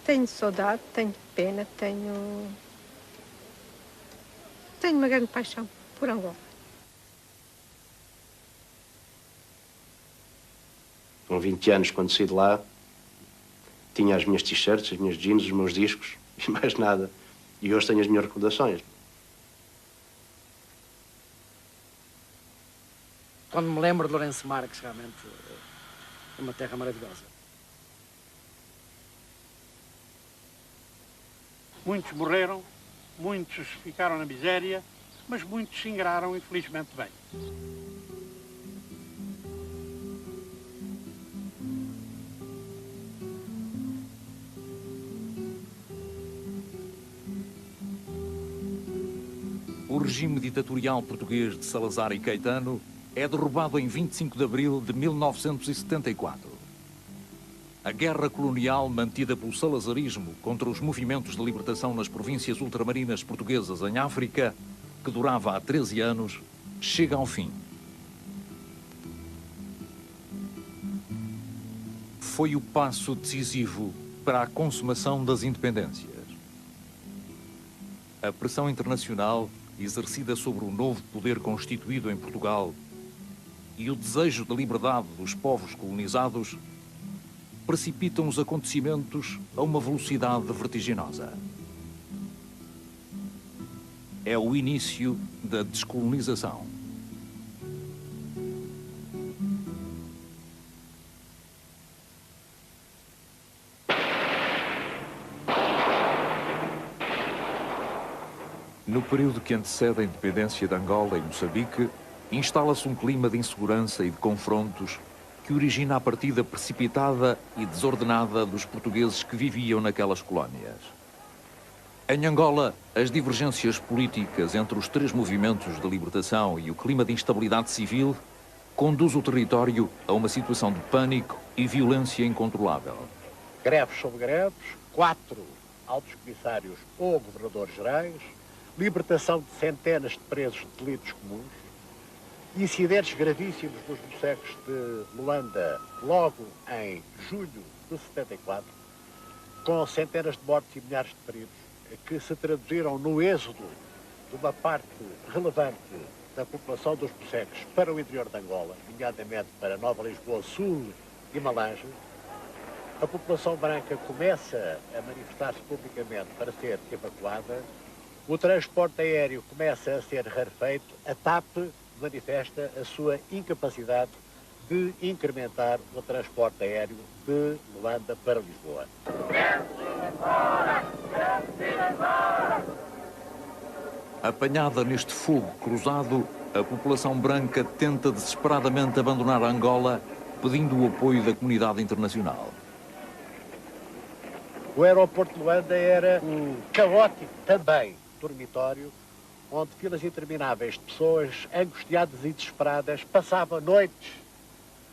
Tenho saudade, tenho pena, tenho uma grande paixão por Angola. Com 20 anos, quando saí de lá, tinha as minhas t-shirts, as minhas jeans, os meus discos e mais nada. E hoje tenho as minhas recordações. Quando me lembro de Lourenço Marques, realmente é uma terra maravilhosa. Muitos morreram, muitos ficaram na miséria, mas muitos se ingraram infelizmente bem. O regime ditatorial português de Salazar e Caetano é derrubado em 25 de abril de 1974. A guerra colonial mantida pelo salazarismo contra os movimentos de libertação nas províncias ultramarinas portuguesas em África, que durava há 13 anos, chega ao fim. Foi o passo decisivo para a consumação das independências. A pressão internacional exercida sobre o novo poder constituído em Portugal e o desejo de liberdade dos povos colonizados precipitam os acontecimentos a uma velocidade vertiginosa. É o início da descolonização. No período que antecede a independência de Angola e Moçambique, instala-se um clima de insegurança e de confrontos que origina a partida precipitada e desordenada dos portugueses que viviam naquelas colónias. Em Angola, as divergências políticas entre os três movimentos de libertação e o clima de instabilidade civil conduz o território a uma situação de pânico e violência incontrolável. Greves sobre greves, 4 altos comissários ou governadores gerais, libertação de centenas de presos de delitos comuns, incidentes gravíssimos nos bocegos de Luanda logo em julho de 74, com centenas de mortos e milhares de feridos, que se traduziram no êxodo de uma parte relevante da população dos bocegos para o interior de Angola, nomeadamente para Nova Lisboa Sul e Malange. A população branca começa a manifestar-se publicamente para ser evacuada. O transporte aéreo começa a ser rarefeito. A TAP manifesta a sua incapacidade de incrementar o transporte aéreo de Luanda para Lisboa. Apanhada neste fogo cruzado, a população branca tenta desesperadamente abandonar Angola, pedindo o apoio da comunidade internacional. O aeroporto de Luanda era um caótico também dormitório, onde filas intermináveis de pessoas angustiadas e desesperadas passavam noites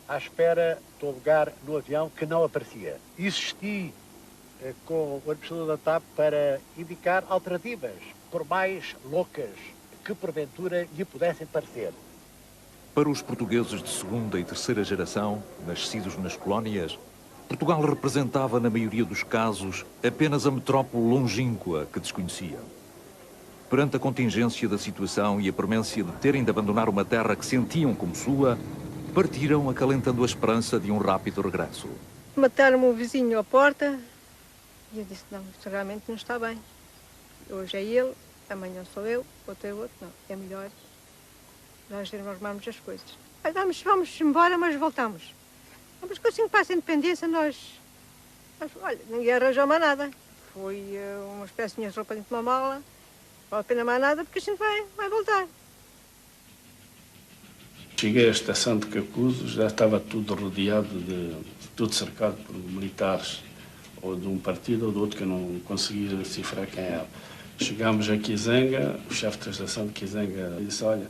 à espera do lugar no avião que não aparecia. Insisti com o administrador da TAP para indicar alternativas, por mais loucas que porventura lhe pudessem parecer. Para os portugueses de segunda e terceira geração, nascidos nas colónias, Portugal representava, na maioria dos casos, apenas a metrópole longínqua que desconheciam. Perante a contingência da situação e a premência de terem de abandonar uma terra que sentiam como sua, partiram acalentando a esperança de um rápido regresso. Mataram-me o vizinho à porta e eu disse, não, isto realmente não está bem. Hoje é ele, amanhã sou eu, outro é outro. Não, é melhor nós arrumarmos as coisas. Vamos embora, mas voltamos. Mas assim que passa a independência, nós olha, ninguém arranjou mais nada. Foi umas pecinhas de roupa dentro de uma mala. Não vale a pena mais nada, porque a gente vai voltar. Cheguei à estação de Cacuzo, já estava tudo rodeado, tudo cercado por militares, ou de um partido ou do outro, que eu não conseguia decifrar quem era. Chegámos a Kizanga, o chefe da estação de Kizanga disse, olha,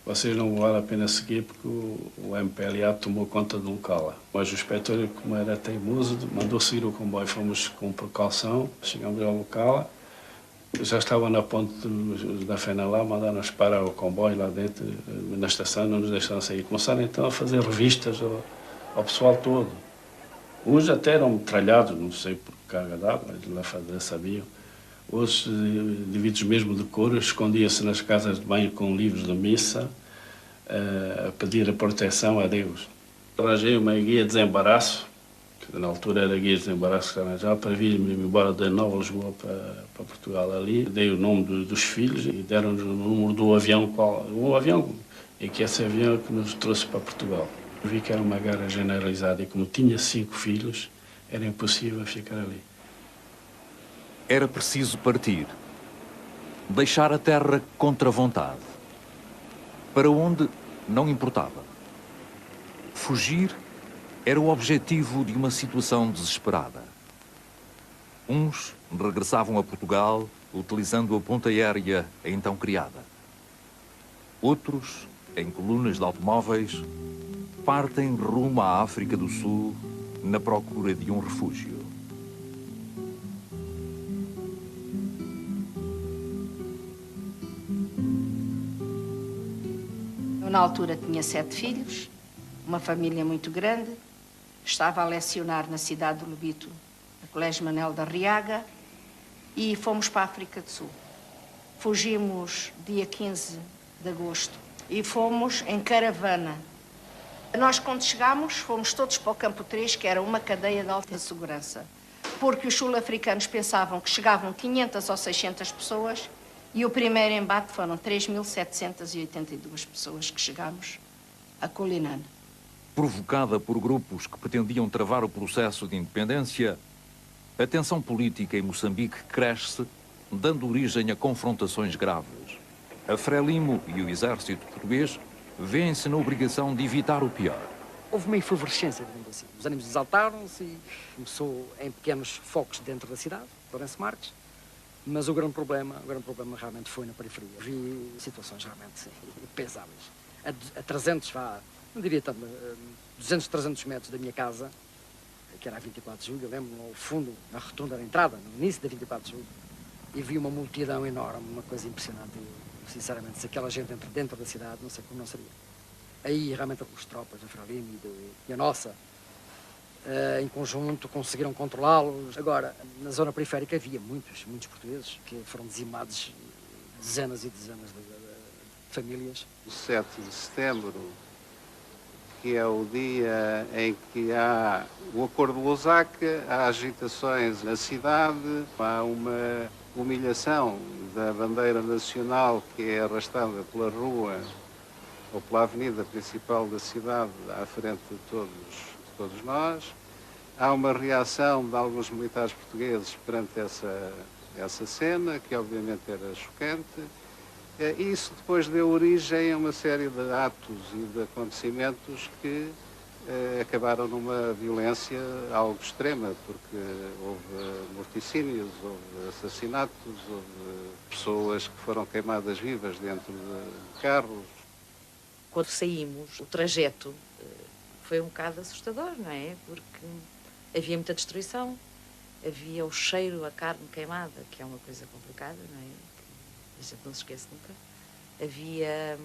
vocês não vale a pena seguir porque o MPLA tomou conta do local. Mas o inspetor, como era teimoso, mandou seguir o comboio. Fomos com precaução, chegamos ao local. Já estava na ponte da Fenalá, mandaram-nos parar o comboio lá dentro, na estação, não nos deixaram sair. Começaram então a fazer revistas ao pessoal todo. Uns até eram metralhados, não sei por carga d'água, eles lá sabiam. Outros, indivíduos mesmo de cor, escondiam-se nas casas de banho com livros de missa, a pedir a proteção a Deus. Arranjei uma guia de desembaraço, que na altura era guia de desembaraço que arranjava, para vir-me embora de Nova Lisboa para Portugal ali. Dei o nome dos filhos e deram-nos o número do avião, o avião, e que esse avião que nos trouxe para Portugal. Vi que era uma guerra generalizada e como tinha 5 filhos, era impossível ficar ali. Era preciso partir. Deixar a terra contra vontade. Para onde não importava. Fugir era o objetivo de uma situação desesperada. Uns regressavam a Portugal utilizando a ponte aérea então criada. Outros, em colunas de automóveis, partem rumo à África do Sul na procura de um refúgio. Eu, na altura, tinha 7 filhos, uma família muito grande. Estava a lecionar na cidade do Lobito, no Colégio Manuel da Riaga, e fomos para a África do Sul. Fugimos dia 15 de agosto e fomos em caravana. Nós, quando chegámos, fomos todos para o Campo 3, que era uma cadeia de alta segurança, porque os sul-africanos pensavam que chegavam 500 ou 600 pessoas e o primeiro embate foram 3.782 pessoas que chegámos a Culinane. Provocada por grupos que pretendiam travar o processo de independência, a tensão política em Moçambique cresce, dando origem a confrontações graves. A Frelimo e o exército português vêem-se na obrigação de evitar o pior. Houve uma efervescência, digamos assim. Os ânimos exaltaram-se e começou em pequenos focos dentro da cidade, Lourenço Marques, mas o grande problema realmente foi na periferia. Vi situações realmente pesáveis. A 300, não diria tanto, 200, 300 metros da minha casa, que era a 24 de julho, eu lembro-me ao fundo, na rotunda da entrada, no início da 24 de julho, e vi uma multidão enorme, uma coisa impressionante. Sinceramente, se aquela gente entra dentro da cidade, não sei como não seria. Aí, realmente, as tropas da Frelimo e a nossa, em conjunto, conseguiram controlá-los. Agora, na zona periférica havia muitos portugueses que foram dizimados, dezenas e dezenas de famílias. O 7 de setembro, que é o dia em que há o Acordo de Lusaka, há agitações na cidade, há uma humilhação da bandeira nacional que é arrastada pela rua ou pela avenida principal da cidade à frente de todos nós. Há uma reação de alguns militares portugueses perante essa cena, que obviamente era chocante. E isso depois deu origem a uma série de atos e de acontecimentos que acabaram numa violência algo extrema, porque houve morticínios, houve assassinatos, houve pessoas que foram queimadas vivas dentro de carros. Quando saímos, o trajeto foi um bocado assustador, não é? Porque havia muita destruição, havia o cheiro a carne queimada, que é uma coisa complicada, não é? Que a gente não se esquece nunca. Havia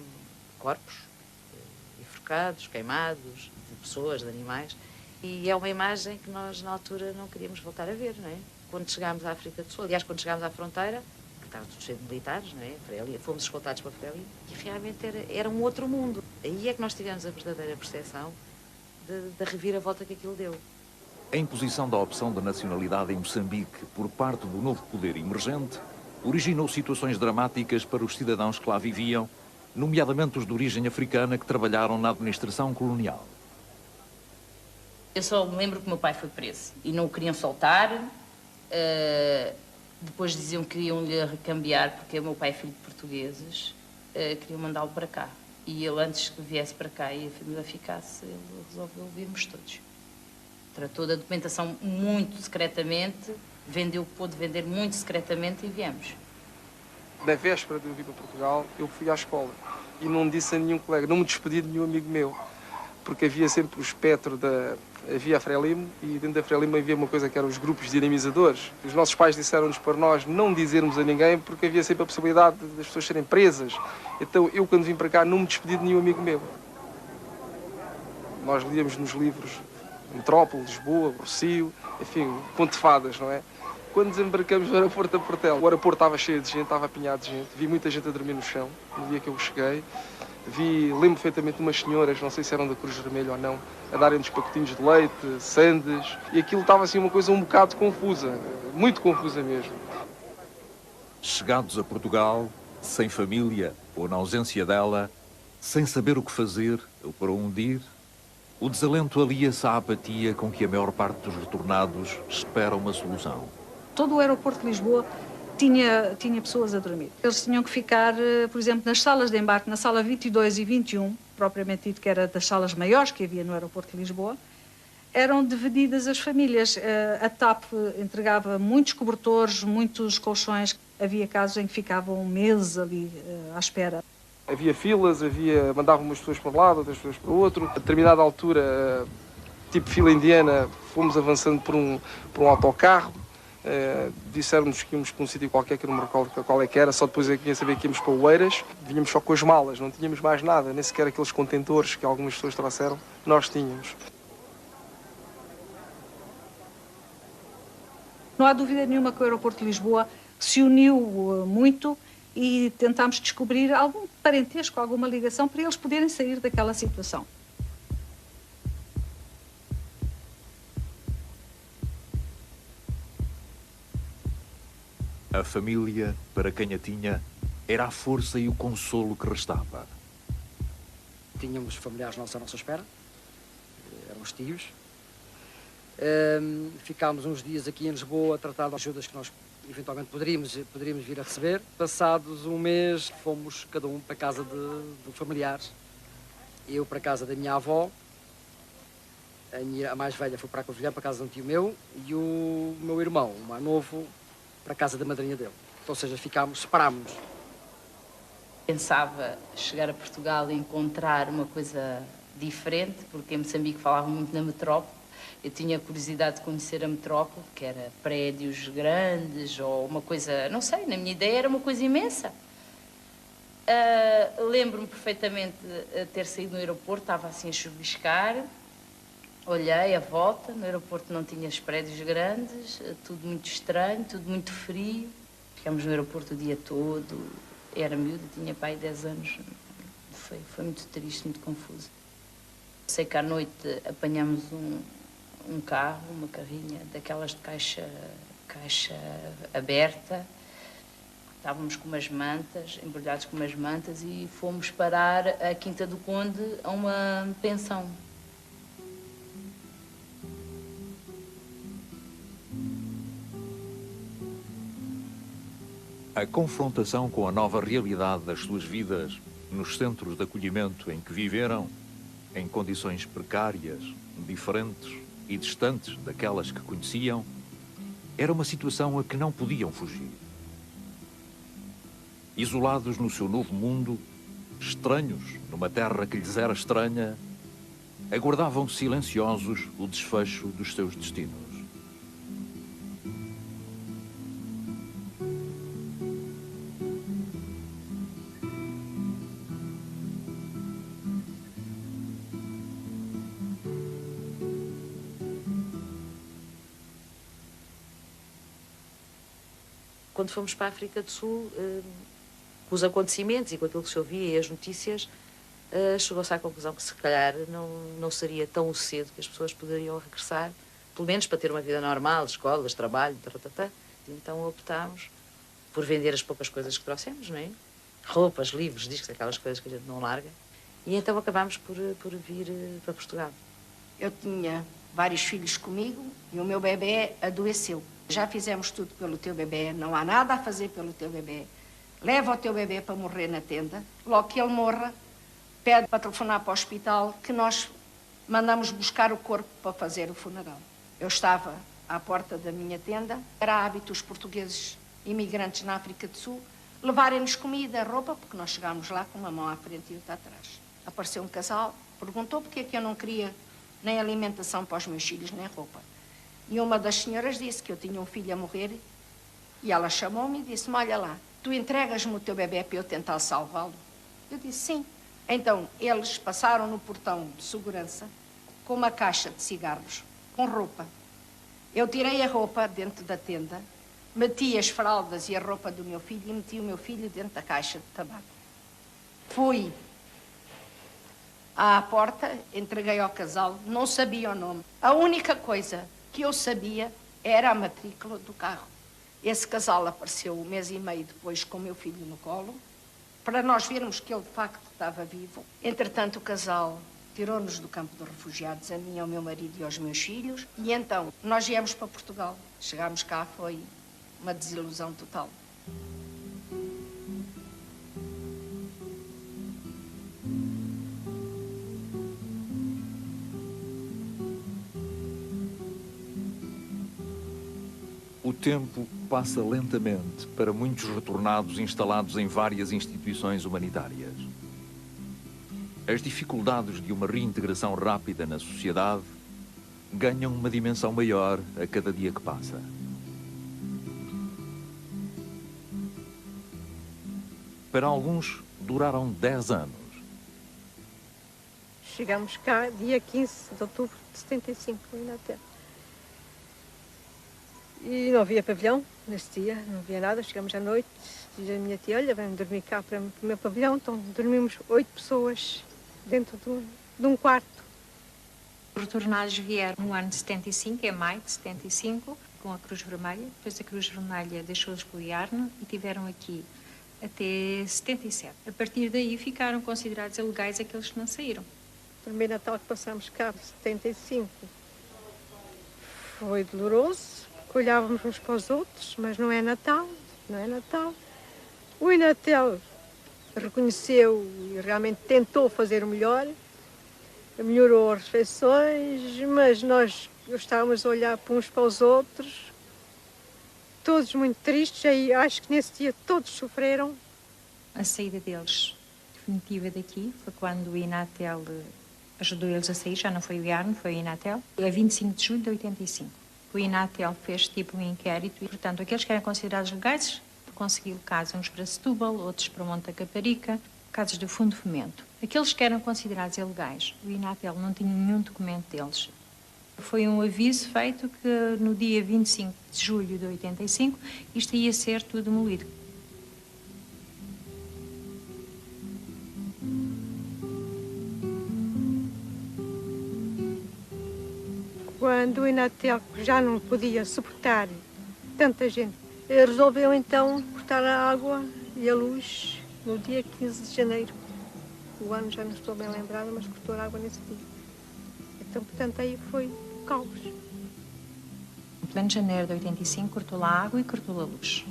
corpos enforcados, queimados, de pessoas, de animais, e é uma imagem que nós, na altura, não queríamos voltar a ver, não é? Quando chegámos à África do Sul, aliás, quando chegámos à fronteira, que estava tudo cheio de militares, não é? Fomos escoltados para Frelimo, e realmente era um outro mundo. Aí é que nós tivemos a verdadeira percepção da reviravolta que aquilo deu. A imposição da opção da nacionalidade em Moçambique por parte do novo poder emergente originou situações dramáticas para os cidadãos que lá viviam, nomeadamente os de origem africana que trabalharam na administração colonial. Eu só me lembro que o meu pai foi preso e não o queriam soltar. Depois diziam que iam-lhe recambiar, porque o meu pai é filho de portugueses, queriam mandá-lo para cá. E ele, antes que viesse para cá e a família ficasse, ele resolveu virmos todos. Tratou da documentação muito secretamente, vendeu o que pôde vender muito secretamente e viemos. Na véspera de eu vir para Portugal, eu fui à escola e não disse a nenhum colega, não me despedi de nenhum amigo meu, porque havia sempre o espectro havia a Frelimo e dentro da Frelimo havia uma coisa que eram os grupos dinamizadores. Os nossos pais disseram-nos para nós não dizermos a ninguém porque havia sempre a possibilidade das pessoas serem presas. Então eu, quando vim para cá, não me despedi de nenhum amigo meu. Nós líamos nos livros Metrópole, Lisboa, Rossio, enfim, Ponte de Fadas, não é? Quando desembarcamos no aeroporto da Portela, o aeroporto estava cheio de gente, estava apinhado de gente. Vi muita gente a dormir no chão, no dia que eu cheguei. Lembro perfeitamente umas senhoras, não sei se eram da Cruz Vermelha ou não, a darem-nos pacotinhos de leite, sandes, e aquilo estava assim uma coisa um bocado confusa, muito confusa mesmo. Chegados a Portugal, sem família ou na ausência dela, sem saber o que fazer ou para onde ir, o desalento alia-se à apatia com que a maior parte dos retornados espera uma solução. Todo o aeroporto de Lisboa tinha pessoas a dormir. Eles tinham que ficar, por exemplo, nas salas de embarque, na sala 22 e 21, propriamente dito, que era das salas maiores que havia no aeroporto de Lisboa, eram divididas as famílias. A TAP entregava muitos cobertores, muitos colchões. Havia casos em que ficavam meses ali à espera. Havia filas, mandavam umas pessoas para um lado, outras pessoas para o outro. A determinada altura, tipo fila indiana, fomos avançando por um autocarro. Disseram-nos que íamos para um sítio qualquer, que eu não me recordo qual é que era, só depois é que vinha saber que íamos para Oeiras. Vinhamos só com as malas, não tínhamos mais nada, nem sequer aqueles contentores que algumas pessoas trouxeram, nós tínhamos. Não há dúvida nenhuma que o aeroporto de Lisboa se uniu muito e tentámos descobrir algum parentesco, alguma ligação para eles poderem sair daquela situação. A família, para quem a tinha, era a força e o consolo que restava. Tínhamos familiares nossos à nossa espera, eram os tios. Ficámos uns dias aqui em Lisboa a tratar de ajudas que nós eventualmente poderíamos vir a receber. Passados um mês, fomos cada um para a casa de familiares. Eu para a casa da minha avó, a mais velha foi para a Covilhã, para a casa de um tio meu, e o meu irmão, o mais novo, para a casa da madrinha dele. Ou seja, separámos-nos. Pensava chegar a Portugal e encontrar uma coisa diferente, porque em Moçambique falavam muito na metrópole. Eu tinha curiosidade de conhecer a metrópole, que era prédios grandes ou uma coisa, não sei, na minha ideia era uma coisa imensa. Lembro-me perfeitamente de ter saído no aeroporto, estava assim a chuviscar, olhei à volta, no aeroporto não tinha os prédios grandes, tudo muito estranho, tudo muito frio. Ficámos no aeroporto o dia todo, era miúda, tinha pai 10 anos, foi muito triste, muito confuso. Sei que à noite apanhamos um carro, uma carrinha daquelas de caixa aberta. Estávamos com umas mantas, embrulhados com umas mantas, e fomos parar a Quinta do Conde a uma pensão. A confrontação com a nova realidade das suas vidas nos centros de acolhimento em que viveram, em condições precárias, diferentes e distantes daquelas que conheciam, era uma situação a que não podiam fugir. Isolados no seu novo mundo, estranhos numa terra que lhes era estranha, aguardavam silenciosos o desfecho dos seus destinos. Quando fomos para a África do Sul, com os acontecimentos e com aquilo que se ouvia e as notícias, chegou-se à conclusão que se calhar não seria tão cedo que as pessoas poderiam regressar, pelo menos para ter uma vida normal, escolas, trabalho, Então optámos por vender as poucas coisas que trouxemos, não é? Roupas, livros, discos, aquelas coisas que a gente não larga. E então acabámos por vir para Portugal. Eu tinha vários filhos comigo e o meu bebê adoeceu. Já fizemos tudo pelo teu bebê, não há nada a fazer pelo teu bebê. Leva o teu bebê para morrer na tenda. Logo que ele morra, pede para telefonar para o hospital que nós mandamos buscar o corpo para fazer o funeral. Eu estava à porta da minha tenda. Era hábito os portugueses imigrantes na África do Sul levarem-nos comida, roupa, porque nós chegámos lá com uma mão à frente e outra atrás. Apareceu um casal, perguntou porque é que eu não queria nem alimentação para os meus filhos, nem roupa. E uma das senhoras disse que eu tinha um filho a morrer e ela chamou-me e disse-me, olha lá, tu entregas-me o teu bebê para eu tentar salvá-lo? Eu disse, sim. Então, eles passaram no portão de segurança com uma caixa de cigarros, com roupa. Eu tirei a roupa dentro da tenda, meti as fraldas e a roupa do meu filho e meti o meu filho dentro da caixa de tabaco. Fui à porta, entreguei ao casal, não sabia o nome. A única coisa que eu sabia era a matrícula do carro. Esse casal apareceu 1 mês e meio depois com o meu filho no colo, para nós vermos que ele de facto estava vivo. Entretanto, o casal tirou-nos do campo de refugiados, a mim, ao meu marido e aos meus filhos, e então nós viemos para Portugal. Chegámos cá, foi uma desilusão total. O tempo passa lentamente para muitos retornados instalados em várias instituições humanitárias. As dificuldades de uma reintegração rápida na sociedade ganham uma dimensão maior a cada dia que passa. Para alguns, duraram 10 anos. Chegámos cá dia 15 de outubro de 75, em Inatel. E não havia pavilhão nesse dia, não havia nada. Chegamos à noite, diz a minha tia, olha, vem dormir cá para o meu pavilhão. Então dormimos 8 pessoas dentro de um quarto. Os retornados vieram no ano de 75, em maio de 75, com a Cruz Vermelha. Depois a Cruz Vermelha deixou-os pelo Iarno e tiveram aqui até 77. A partir daí ficaram considerados ilegais aqueles que não saíram. O primeiro Natal que passamos cá, 75, foi doloroso. Olhávamos uns para os outros, mas não é Natal, não é Natal. O Inatel reconheceu e realmente tentou fazer o melhor, melhorou as refeições, mas nós estávamos a olhar para uns para os outros, todos muito tristes, e acho que nesse dia todos sofreram. A saída deles definitiva daqui foi quando o Inatel ajudou eles a sair, já não foi o Iarno, foi o Inatel, a 25 de julho de 85. O Inatel fez tipo um inquérito e, portanto, aqueles que eram considerados legais conseguiram casos, uns para Setúbal, outros para Monte Caparica, casos do Fundo de Fomento. Aqueles que eram considerados ilegais, o Inatel não tinha nenhum documento deles. Foi um aviso feito que no dia 25 de julho de 85 isto ia ser tudo demolido. Quando o Inatel já não podia suportar tanta gente, resolveu então cortar a água e a luz no dia 15 de janeiro. O ano já não estou bem lembrada, mas cortou a água nesse dia. Então, portanto, aí foi o caos. Em pleno janeiro de 85 cortou a água e cortou a luz.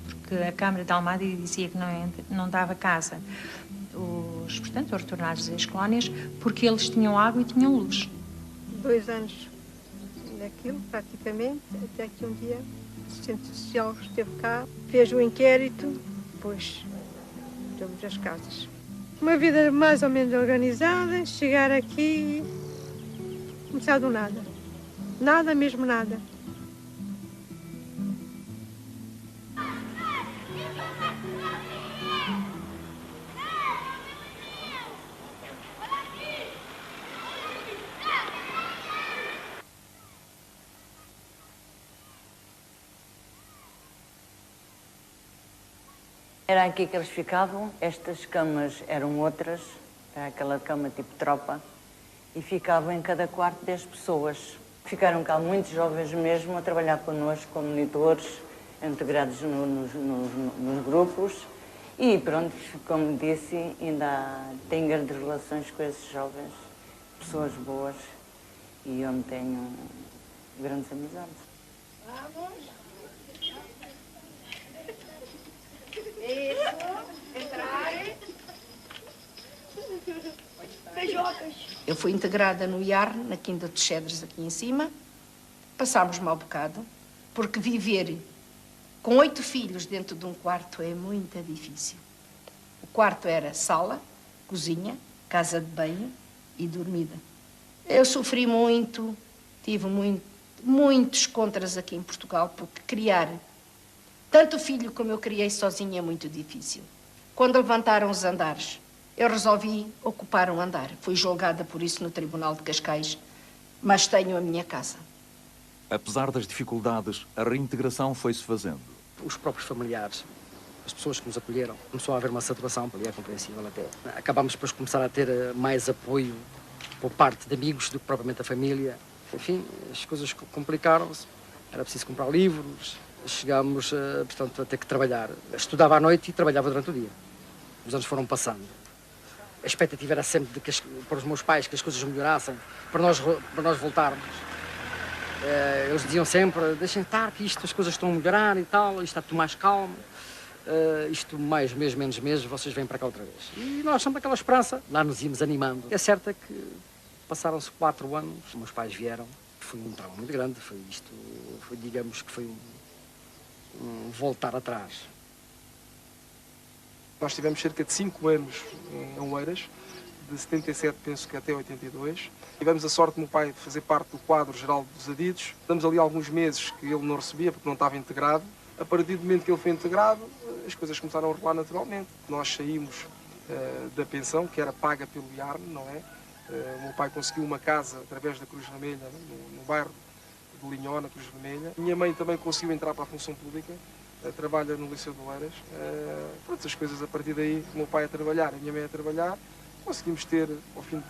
Porque a Câmara de Almada dizia que não dava casa os retornados das colónias, porque eles tinham água e tinham luz. 2 anos naquilo, praticamente, até que um dia o assistente social esteve cá, fez o inquérito, depois deu-nos as casas. Uma vida mais ou menos organizada, chegar aqui e começar do nada. Nada, mesmo nada. Era aqui que eles ficavam, estas camas eram outras, era aquela cama tipo tropa, e ficavam em cada quarto 10 pessoas. Ficaram cá muitos jovens mesmo a trabalhar connosco como monitores, integrados nos grupos, e pronto, como disse, ainda tenho grandes relações com esses jovens, pessoas boas, e onde tenho grandes amizades. Eu fui integrada no Iarno, na Quinta dos Cedros, aqui em cima. Passámos mau bocado, porque viver com 8 filhos dentro de um quarto é muito difícil. O quarto era sala, cozinha, casa de banho e dormida. Eu sofri muito, tive muitos contras aqui em Portugal, porque criar tanto filho como eu criei sozinha é muito difícil. Quando levantaram os andares, eu resolvi ocupar um andar. Fui julgada por isso no Tribunal de Cascais, mas tenho a minha casa. Apesar das dificuldades, a reintegração foi-se fazendo. Os próprios familiares, as pessoas que nos acolheram, começou a haver uma saturação, ali é compreensível até. Acabámos depois de começar a ter mais apoio por parte de amigos do que propriamente da família. Enfim, as coisas complicaram-se, era preciso comprar livros, chegámos, portanto, a ter que trabalhar. Estudava à noite e trabalhava durante o dia. Os anos foram passando. A expectativa era sempre de que para os meus pais que as coisas melhorassem, para nós voltarmos. Eles diziam sempre, deixem estar, que isto, as coisas estão a melhorar e tal, isto está tudo mais calmo. Isto mais mês, menos meses, vocês vêm para cá outra vez. E nós sempre aquela esperança, lá nos íamos animando. É certo que passaram-se 4 anos, os meus pais vieram, foi um trauma muito grande, digamos que foi um voltar atrás. Nós tivemos cerca de 5 anos em Oeiras, de 77, penso que até 82. Tivemos a sorte do meu pai de fazer parte do quadro geral dos adidos. Damos ali alguns meses que ele não recebia porque não estava integrado. A partir do momento que ele foi integrado, as coisas começaram a rolar naturalmente. Nós saímos da pensão, que era paga pelo IARN, não é? O meu pai conseguiu uma casa através da Cruz Vermelha, no bairro de Linhó, na Cruz Vermelha. Minha mãe também conseguiu entrar para a função pública, trabalha no Liceu de Oeiras. Pronto, as coisas a partir daí, o meu pai a trabalhar, a minha mãe a trabalhar, conseguimos ter, ao fim de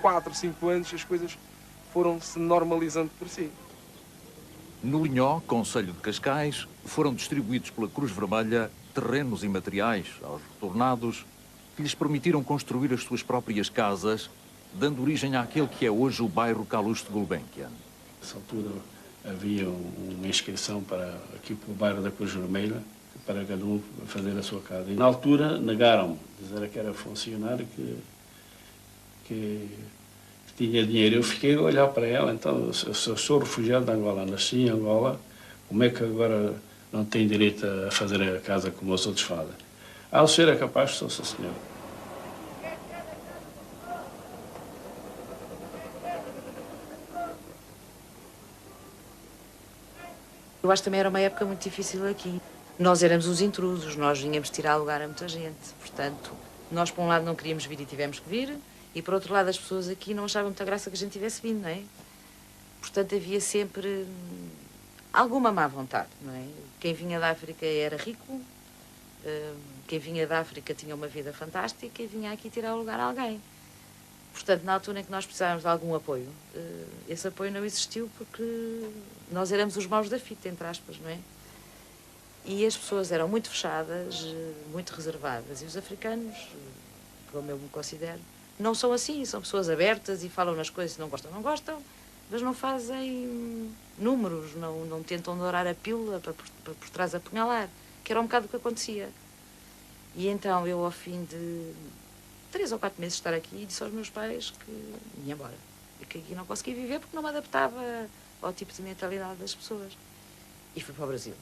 4, 5 anos, as coisas foram se normalizando por si. No Linhó, concelho de Cascais, foram distribuídos pela Cruz Vermelha terrenos e materiais aos retornados que lhes permitiram construir as suas próprias casas, dando origem àquele que é hoje o bairro Calouste de Gulbenkian. Nessa altura havia uma inscrição aqui para o bairro da Cruz Vermelha, para cada um fazer a sua casa. E na altura negaram-me, dizer que era funcionário que tinha dinheiro. Eu fiquei a olhar para ela, então, eu sou refugiado de Angola, nasci em Angola, como é que agora não tenho direito a fazer a casa como os outros fazem? O senhor é capaz, sou senhor. Eu acho que também era uma época muito difícil aqui. Nós éramos os intrusos, nós vinhamos tirar lugar a muita gente. Portanto, nós por um lado não queríamos vir e tivemos que vir, e por outro lado as pessoas aqui não achavam muita graça que a gente tivesse vindo, não é? Portanto, havia sempre alguma má vontade, não é? Quem vinha da África era rico, quem vinha da África tinha uma vida fantástica, e quem vinha aqui tirar o lugar a alguém. Portanto, na altura em que nós precisávamos de algum apoio, esse apoio não existiu porque nós éramos os maus da fita, entre aspas, não é? E as pessoas eram muito fechadas, muito reservadas. E os africanos, como eu me considero, não são assim, são pessoas abertas e falam nas coisas, se não gostam, mas não fazem números, não tentam dourar a pílula para por trás apunhalar, que era um bocado o que acontecia. E então eu, ao fim de 3 ou 4 meses de estar aqui, disse aos meus pais que ia embora. E que aqui não conseguia viver porque não me adaptava ao tipo de mentalidade das pessoas. E fui para o Brasil.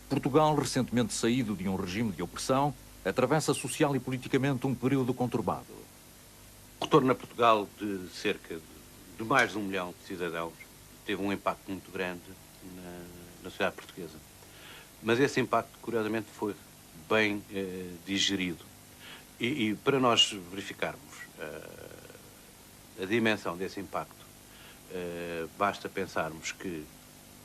Portugal, recentemente saído de um regime de opressão, atravessa social e politicamente um período conturbado. O retorno a Portugal de cerca de mais de 1 milhão de cidadãos teve um impacto muito grande na sociedade portuguesa. Mas esse impacto, curiosamente, foi bem digerido. E para nós verificarmos a dimensão desse impacto, basta pensarmos que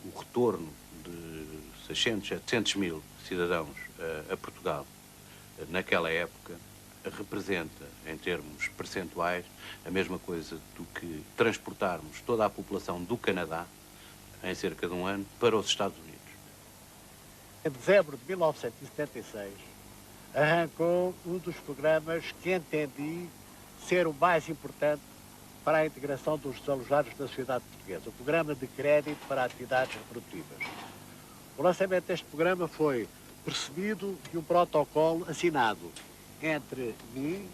o retorno de 600, 700 mil cidadãos a Portugal naquela época representa, em termos percentuais, a mesma coisa do que transportarmos toda a população do Canadá, em cerca de um ano, para os Estados Unidos. Em dezembro de 1976, arrancou um dos programas que entendi ser o mais importante para a integração dos desalojados da sociedade portuguesa, o Programa de Crédito para Atividades Reprodutivas. O lançamento deste programa foi precedido de um protocolo assinado entre mim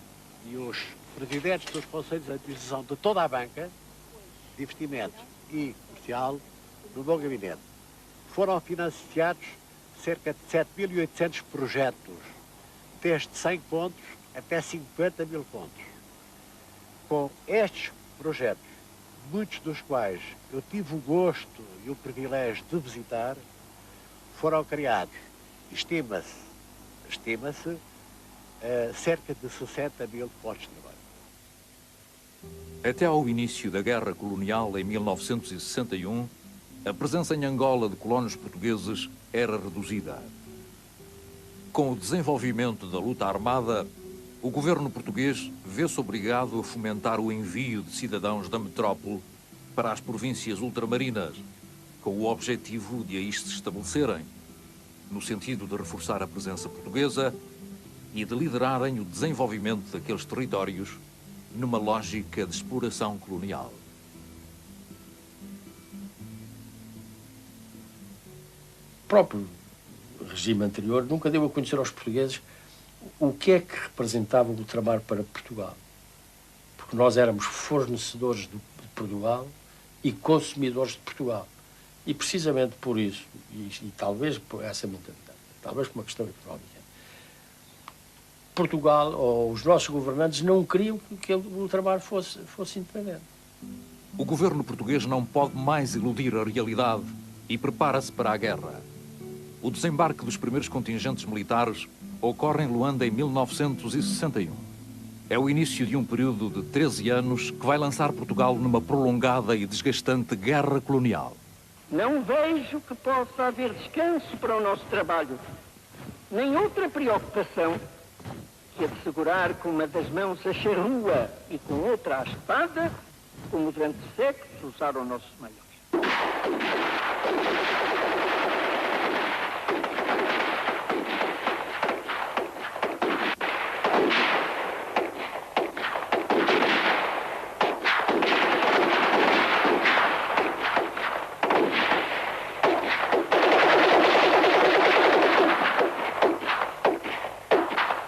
e os presidentes dos conselhos de administração de toda a banca de investimento e comercial no meu gabinete. Foram financiados cerca de 7.800 projetos, desde 100 pontos até 50 mil pontos. Com estes projetos, muitos dos quais eu tive o gosto e o privilégio de visitar, foram criados, estima-se, cerca de 60 mil postos de trabalho. Até ao início da Guerra Colonial, em 1961, a presença em Angola de colonos portugueses era reduzida. Com o desenvolvimento da luta armada, o governo português vê-se obrigado a fomentar o envio de cidadãos da metrópole para as províncias ultramarinas, com o objetivo de aí se estabelecerem, no sentido de reforçar a presença portuguesa e de liderarem o desenvolvimento daqueles territórios numa lógica de exploração colonial. O próprio regime anterior nunca deu a conhecer aos portugueses o que é que representava o ultramar para Portugal. Porque nós éramos fornecedores de Portugal e consumidores de Portugal. E precisamente por isso, e talvez por essa mentalidade, talvez por uma questão económica, Portugal, ou os nossos governantes, não queriam que o ultramar fosse independente. O governo português não pode mais iludir a realidade e prepara-se para a guerra. O desembarque dos primeiros contingentes militares ocorre em Luanda em 1961. É o início de um período de 13 anos que vai lançar Portugal numa prolongada e desgastante guerra colonial. Não vejo que possa haver descanso para o nosso trabalho, nem outra preocupação que a de segurar com uma das mãos a charrua e com outra a espada, como durante séculos usaram nossos maiores.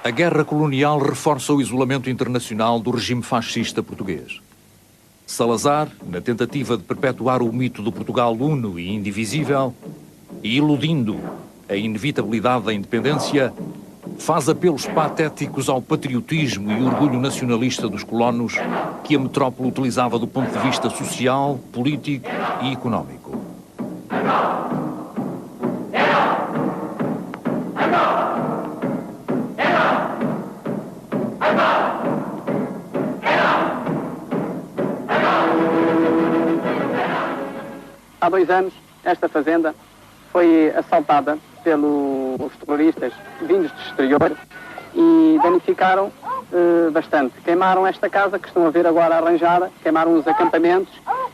A guerra colonial reforça o isolamento internacional do regime fascista português. Salazar, na tentativa de perpetuar o mito do Portugal uno e indivisível, e iludindo a inevitabilidade da independência, faz apelos patéticos ao patriotismo e orgulho nacionalista dos colonos que a metrópole utilizava do ponto de vista social, político e económico. Há 2 anos, esta fazenda foi assaltada pelos terroristas vindos do exterior e danificaram bastante. Queimaram esta casa que estão a ver agora arranjada, queimaram os acampamentos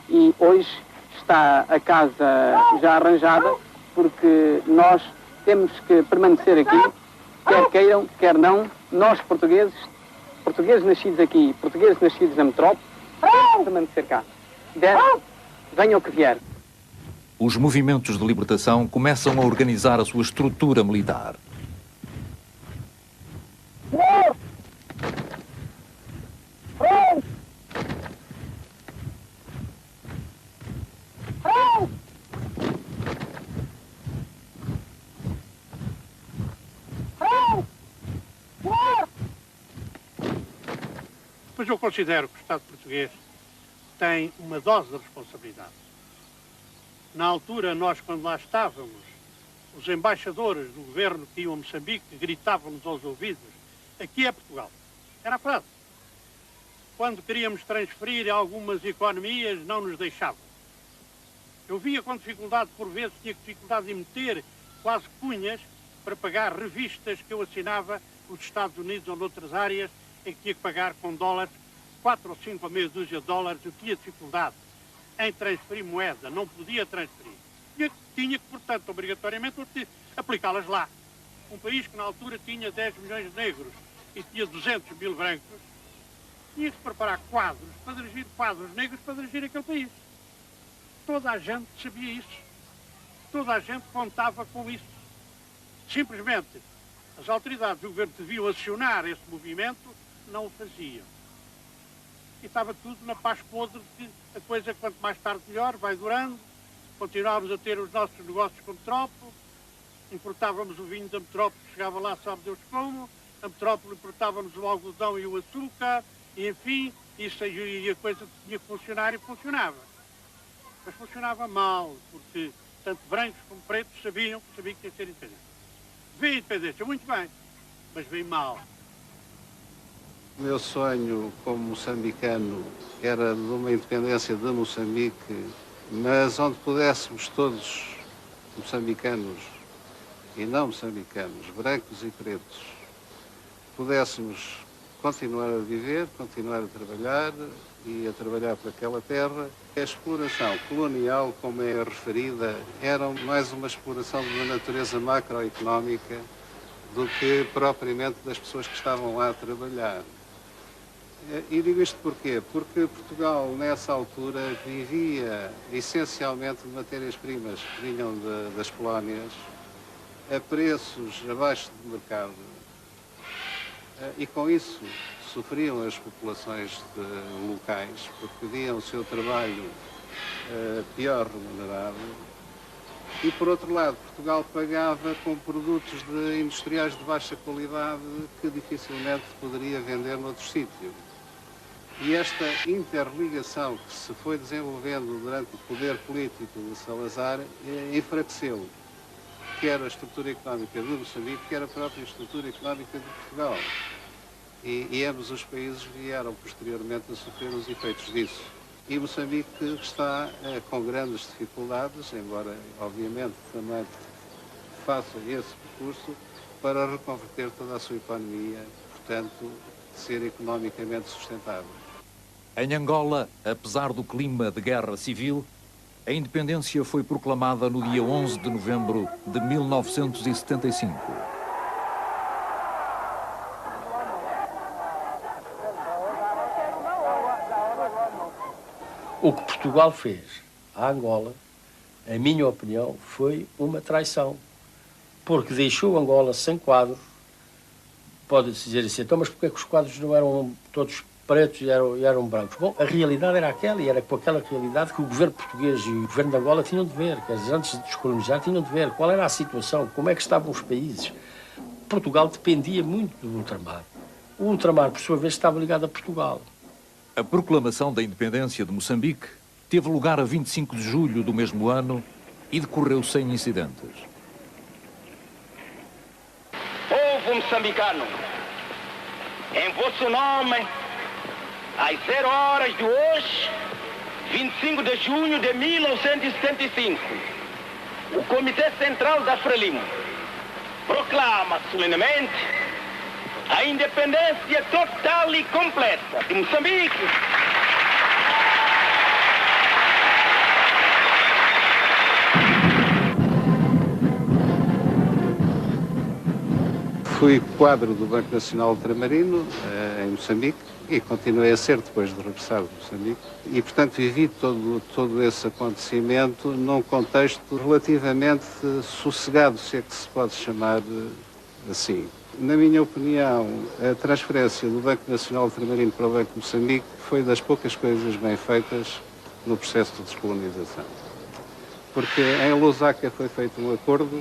e hoje está a casa já arranjada porque nós temos que permanecer aqui, quer queiram, quer não, nós portugueses nascidos aqui, portugueses nascidos na metrópole, temos que permanecer cá. Venha o que vier. Os movimentos de libertação começam a organizar a sua estrutura militar. Pois eu considero que o Estado português tem uma dose de responsabilidade. Na altura, nós, quando lá estávamos, os embaixadores do governo que iam a Moçambique gritavam-nos aos ouvidos: aqui é Portugal. Era a frase. Quando queríamos transferir algumas economias, não nos deixavam. Eu via com dificuldade, por vezes, tinha dificuldade em meter quase cunhas para pagar revistas que eu assinava nos Estados Unidos ou noutras áreas em que tinha que pagar com dólares, 4 ou 5 ou meia dúzia de dólares. Eu tinha dificuldade em transferir moeda, não podia transferir. Tinha que, portanto, obrigatoriamente aplicá-las lá. Um país que na altura tinha 10 milhões de negros e tinha 200 mil brancos, tinha que preparar quadros negros para dirigir aquele país. Toda a gente sabia isso. Toda a gente contava com isso. Simplesmente, as autoridades do governo deviam acionar esse movimento, não o faziam. E estava tudo na paz podre, que a coisa, quanto mais tarde melhor, vai durando. Continuávamos a ter os nossos negócios com a metrópole, importávamos o vinho da metrópole, que chegava lá, sabe Deus como, a metrópole importávamos o algodão e o açúcar, e enfim, isso, e a coisa tinha que funcionar e funcionava. Mas funcionava mal, porque tanto brancos como pretos sabiam que tinha que ser independente. Veio a independência muito bem, mas veio mal. O meu sonho como moçambicano era de uma independência de Moçambique, mas onde pudéssemos todos, moçambicanos e não moçambicanos, brancos e pretos, pudéssemos continuar a viver, continuar a trabalhar e a trabalhar para aquela terra. A exploração colonial, como é referida, era mais uma exploração de uma natureza macroeconómica do que propriamente das pessoas que estavam lá a trabalhar. E digo isto porquê? Porque Portugal, nessa altura, vivia essencialmente de matérias-primas que vinham das colónias a preços abaixo do mercado. E com isso sofriam as populações locais, porque viam o seu trabalho pior remunerado. E, por outro lado, Portugal pagava com produtos industriais de baixa qualidade que dificilmente poderia vender noutro sítio. E esta interligação que se foi desenvolvendo durante o poder político de Salazar enfraqueceu quer a estrutura económica de Moçambique, quer a própria estrutura económica de Portugal. E ambos os países vieram posteriormente a sofrer os efeitos disso. E Moçambique está com grandes dificuldades, embora obviamente também faça esse percurso, para reconverter toda a sua economia, portanto, ser economicamente sustentável. Em Angola, apesar do clima de guerra civil, a independência foi proclamada no dia 11 de novembro de 1975. O que Portugal fez à Angola, em minha opinião, foi uma traição. Porque deixou Angola sem quadros. Pode-se dizer assim, então, mas porquê que os quadros não eram todos pretos e eram brancos? Bom, a realidade era aquela, e era com aquela realidade que o governo português e o governo de Angola tinham de ver. Quer dizer, antes de descolonizar, tinham de ver qual era a situação, como é que estavam os países. Portugal dependia muito do ultramar. O ultramar, por sua vez, estava ligado a Portugal. A proclamação da independência de Moçambique teve lugar a 25 de julho do mesmo ano e decorreu sem incidentes. Povo moçambicano, em vosso nome, às 0 horas de hoje, 25 de junho de 1975, o Comitê Central da Frelimo proclama solenemente a independência total e completa de Moçambique. Fui quadro do Banco Nacional Ultramarino, em Moçambique, e continuei a ser depois de regressar de Moçambique. E, portanto, vivi todo esse acontecimento num contexto relativamente sossegado, se é que se pode chamar assim. Na minha opinião, a transferência do Banco Nacional Ultramarino para o Banco de Moçambique foi das poucas coisas bem feitas no processo de descolonização. Porque em Lusaka foi feito um acordo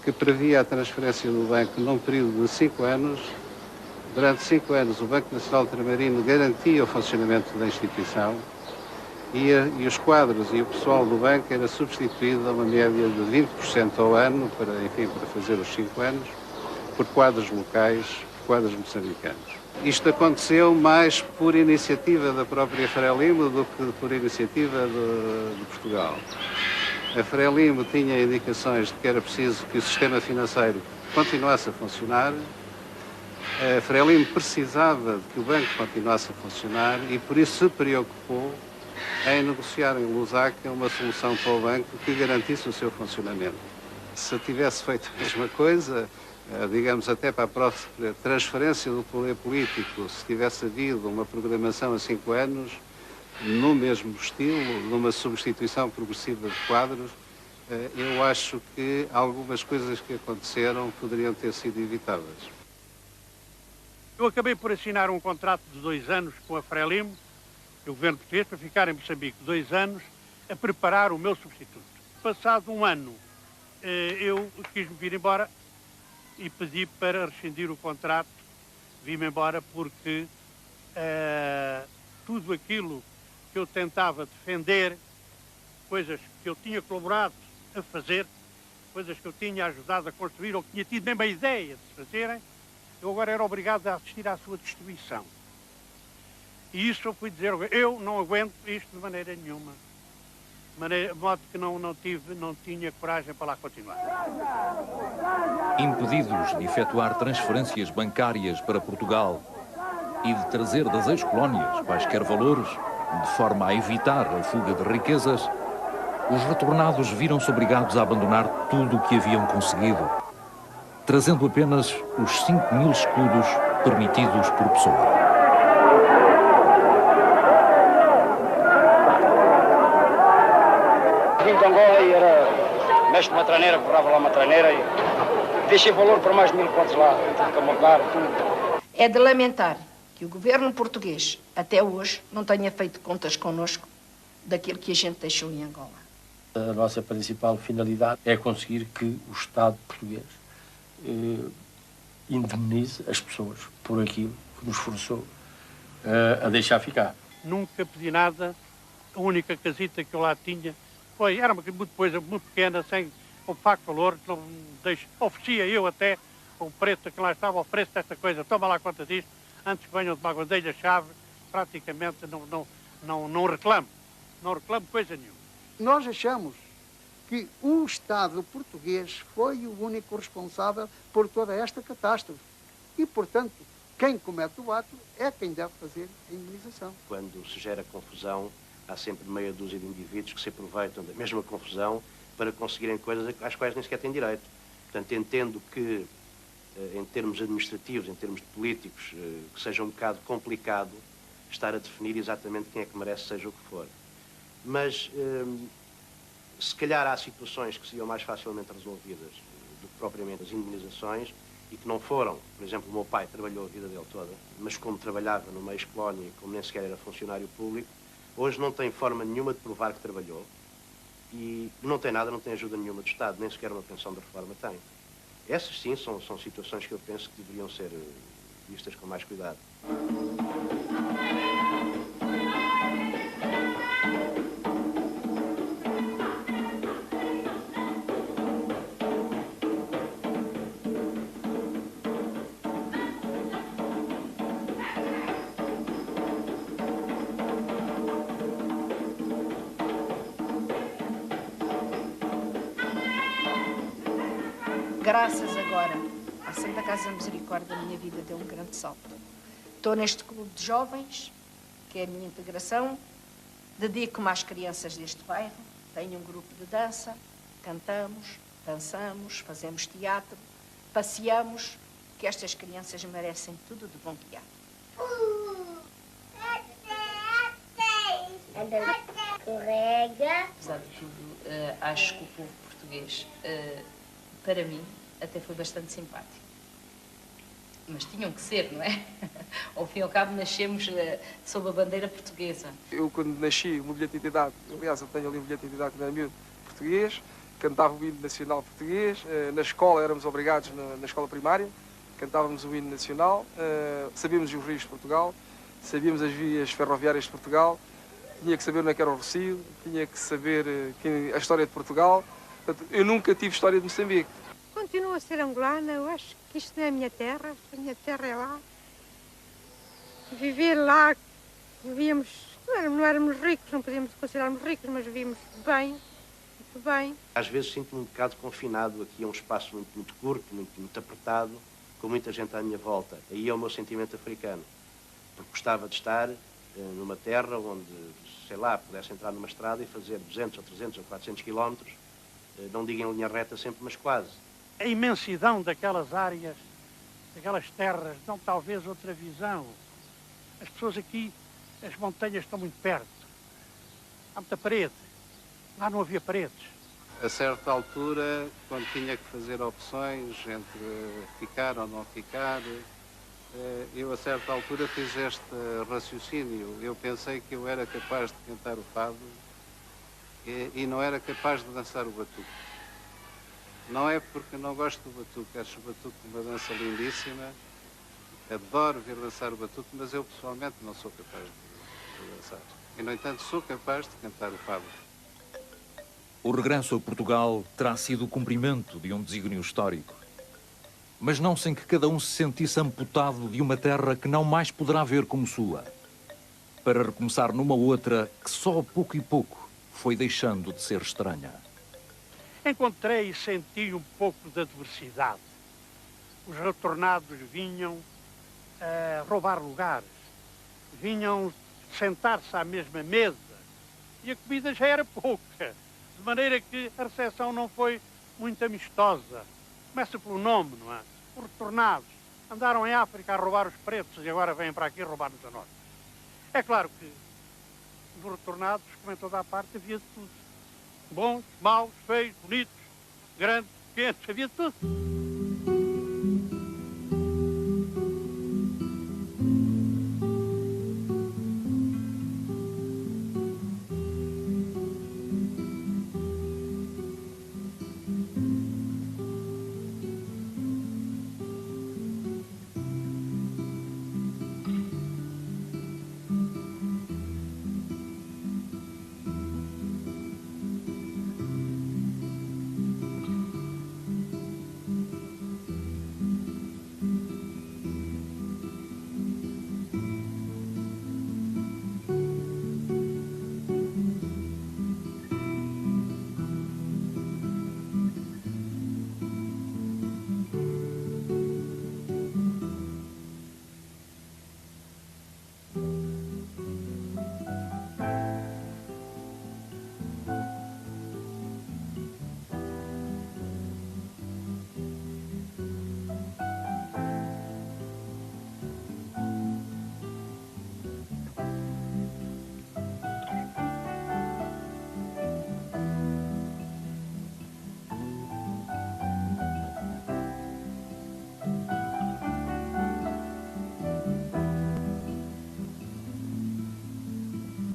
que previa a transferência do banco num período de 5 anos. Durante 5 anos, o Banco Nacional Ultramarino garantia o funcionamento da instituição e os quadros e o pessoal do banco era substituído a uma média de 20% ao ano, para fazer os 5 anos, por quadros locais, por quadros moçambicanos. Isto aconteceu mais por iniciativa da própria Frelimo do que por iniciativa de Portugal. A Frelimo tinha indicações de que era preciso que o sistema financeiro continuasse a funcionar. A Frelimo precisava de que o banco continuasse a funcionar e por isso se preocupou em negociar em Lusaka uma solução para o banco que garantisse o seu funcionamento. Se tivesse feito a mesma coisa, digamos até para a próxima transferência do poder político, se tivesse havido uma programação a 5 anos, no mesmo estilo, numa substituição progressiva de quadros, eu acho que algumas coisas que aconteceram poderiam ter sido evitadas. Eu acabei por assinar um contrato de 2 anos com a Frelimo, o governo português, para ficar em Moçambique 2 anos a preparar o meu substituto. Passado 1 ano, eu quis-me vir embora e pedi para rescindir o contrato. Vim-me embora porque tudo aquilo que eu tentava defender, coisas que eu tinha colaborado a fazer, coisas que eu tinha ajudado a construir ou que tinha tido mesmo a ideia de se fazerem, eu agora era obrigado a assistir à sua destruição. E isso eu fui dizer, eu não aguento isto de maneira nenhuma. De modo que não tinha coragem para lá continuar. Impedidos de efetuar transferências bancárias para Portugal e de trazer das ex-colónias quaisquer valores, de forma a evitar a fuga de riquezas, os retornados viram-se obrigados a abandonar tudo o que haviam conseguido, trazendo apenas os 5.000 escudos permitidos por pessoa. Vim de Angola e era mestre de uma traneira, borrava lá uma traneira e deixei valor por mais de 1000 contos lá, tive que amortar tudo. É de lamentar que o governo português, até hoje, não tenha feito contas connosco daquilo que a gente deixou em Angola. A nossa principal finalidade é conseguir que o Estado português indemnize as pessoas por aquilo que nos forçou a deixar ficar. Nunca pedi nada, a única casita que eu lá tinha era uma coisa muito pequena, sem o facto valor, que não oferecia eu até o preço que lá estava, o preço desta coisa, toma lá conta disto, antes que venham de uma dei-lhe a chave, praticamente não reclamo coisa nenhuma. Nós achamos que o Estado português foi o único responsável por toda esta catástrofe e, portanto, quem comete o ato é quem deve fazer a indemnização. Quando se gera confusão, há sempre meia dúzia de indivíduos que se aproveitam da mesma confusão para conseguirem coisas às quais nem sequer têm direito. Portanto, entendo que, em termos administrativos, em termos políticos, que seja um bocado complicado estar a definir exatamente quem é que merece seja o que for. Mas, se calhar há situações que seriam mais facilmente resolvidas do que propriamente as indemnizações e que não foram. Por exemplo, o meu pai trabalhou a vida dele toda, mas como trabalhava numa ex-colónia e como nem sequer era funcionário público, hoje não tem forma nenhuma de provar que trabalhou e não tem nada, não tem ajuda nenhuma do Estado, nem sequer uma pensão de reforma tem. Essas sim são situações que eu penso que deveriam ser vistas com mais cuidado. Graças agora à Santa Casa da Misericórdia, a minha vida deu um grande salto. Estou neste clube de jovens, que é a minha integração, dedico-me às crianças deste bairro, tenho um grupo de dança, cantamos, dançamos, fazemos teatro, passeamos, que estas crianças merecem tudo de bom teatro. Escorrega. Apesar de tudo, acho que o povo português, para mim, até foi bastante simpático. Mas tinham que ser, não é? Ao fim e ao cabo, nascemos sob a bandeira portuguesa. Eu, quando nasci, o meu bilhete de identidade, aliás, eu tenho ali um bilhete de identidade quando era miúdo, português, cantava o hino nacional português, na escola éramos obrigados, na escola primária, cantávamos o hino nacional, sabíamos os rios de Portugal, sabíamos as vias ferroviárias de Portugal, tinha que saber onde é que era o Rocio, tinha que saber a história de Portugal. Portanto, eu nunca tive história de Moçambique. Continuo a ser angolana, eu acho que isto não é a minha terra é lá. Viver lá, vivíamos, não éramos ricos, não podíamos considerar-nos ricos, mas vivíamos bem, muito bem. Às vezes sinto-me um bocado confinado aqui a um espaço muito curto, muito apertado, com muita gente à minha volta. Aí é o meu sentimento africano, porque gostava de estar numa terra onde, sei lá, pudesse entrar numa estrada e fazer 200 ou 300 ou 400 quilómetros, não digo em linha reta sempre, mas quase. A imensidão daquelas áreas, daquelas terras, dão talvez outra visão. As pessoas aqui, as montanhas estão muito perto. Há muita parede. Lá não havia paredes. A certa altura, quando tinha que fazer opções entre ficar ou não ficar, eu a certa altura fiz este raciocínio. Eu pensei que eu era capaz de cantar o fado e não era capaz de dançar o batuque. Não é porque não gosto do batuque, acho o batuque uma dança lindíssima, adoro ver dançar o batuque, mas eu pessoalmente não sou capaz de dançar. E, no entanto, sou capaz de cantar o fado. O regresso a Portugal terá sido o cumprimento de um desígnio histórico. mas não sem que cada um se sentisse amputado de uma terra que não mais poderá ver como sua, para recomeçar numa outra que só a pouco e pouco foi deixando de ser estranha. Encontrei e senti um pouco de adversidade. Os retornados vinham roubar lugares, vinham sentar-se à mesma mesa e a comida já era pouca, de maneira que a recepção não foi muito amistosa. Começa pelo nome, não é? Os retornados andaram em África a roubar os pretos e agora vêm para aqui roubar-nos a nós. É claro que nos retornados, como em toda a parte, havia de tudo. Bons, maus, feios, bonitos, grandes, pequenos, havia de tudo.